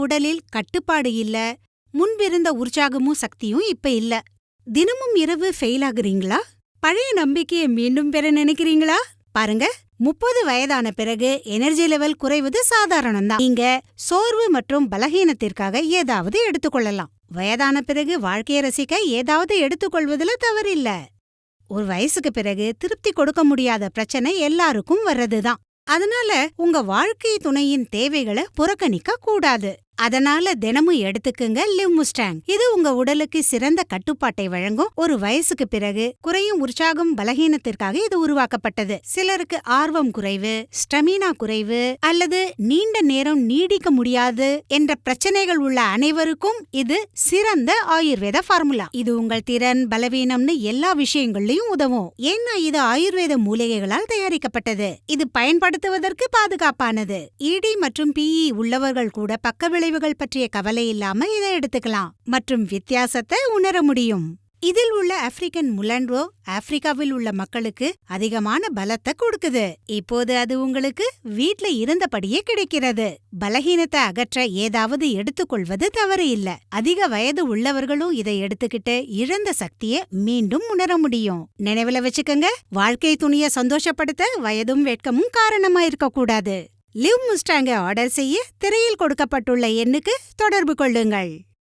உடலில் கட்டுப்பாடு இல்ல, முன்பிருந்த உற்சாகமும் சக்தியும் இப்ப இல்ல. தினமும் இரவு ஃபெயில் ஆகுறீங்களா? பழைய நம்பிக்கையை மீண்டும் பெற நினைக்கிறீங்களா? பாருங்க, 30 வயதான பிறகு எனர்ஜி லெவல் குறைவது சாதாரணம்தான். நீங்க சோர்வு மற்றும் பலகீனத்திற்காக ஏதாவது எடுத்துக்கொள்ளலாம். வயதான பிறகு வாழ்க்கையை ரசிக்க ஏதாவது எடுத்துக்கொள்வதுல தவறில்ல. ஒரு வயசுக்கு பிறகு திருப்தி கொடுக்க முடியாத பிரச்சனை எல்லாருக்கும் வர்றதுதான். அதனால உங்க வாழ்க்கை துணையின் தேவைகளை புறக்கணிக்க கூடாது. அதனால தினமும் எடுத்துக்குங்க லிவ் முஸ்டாங். இது உங்க உடலுக்கு சிறந்த கட்டுப்பாட்டை வழங்கும். ஒரு வயசுக்கு பிறகு குறையும் உற்சாகம் பலகீனத்திற்காக இது உருவாக்கப்பட்டது. சிலருக்கு ஆர்வம் குறைவு, ஸ்டமினா குறைவு அல்லது நீண்ட நேரம் நீடிக்க முடியாது என்ற பிரச்சனைகள் உள்ள அனைவருக்கும் இது சிறந்த ஆயுர்வேத ஃபார்முலா. இது உங்கள் திறன், பலவீனம்னு எல்லா விஷயங்கள்லயும் உதவும். ஏன்னா இது ஆயுர்வேத மூலிகைகளால் தயாரிக்கப்பட்டது. இது பயன்படுத்துவதற்கு பாதுகாப்பானது. இடி மற்றும் பிஇ உள்ளவர்கள் கூட பக்க விளைவுகள் பற்றிய கவலை இல்லாம இதை எடுத்துக்கலாம் மற்றும் வித்தியாசத்தை உணர முடியும். இதில் உள்ள ஆப்பிரிக்கன் முலன்ரோ ஆப்பிரிக்காவில் உள்ள மக்களுக்கு அதிகமான பலத்தை கொடுக்குது. இப்போது அது உங்களுக்கு வீட்ல இருந்தபடியே கிடைக்கிறது. பலகீனத்தை அகற்ற ஏதாவது எடுத்துக்கொள்வது தவறு இல்ல. அதிக வயது உள்ளவர்களும் இதை எடுத்துக்கிட்டு இழந்த சக்தியை மீண்டும் உணர முடியும். நினைவுல வச்சுக்கங்க, வாழ்க்கை துணியை சந்தோஷப்படுத்த வயதும் வெட்கமும் காரணமா இருக்கக்கூடாது. லிவ் முஸ்டாங்கை ஆர்டர் செய்ய திரையில் கொடுக்கப்பட்டுள்ள எண்ணுக்கு தொடர்பு கொள்ளுங்கள்.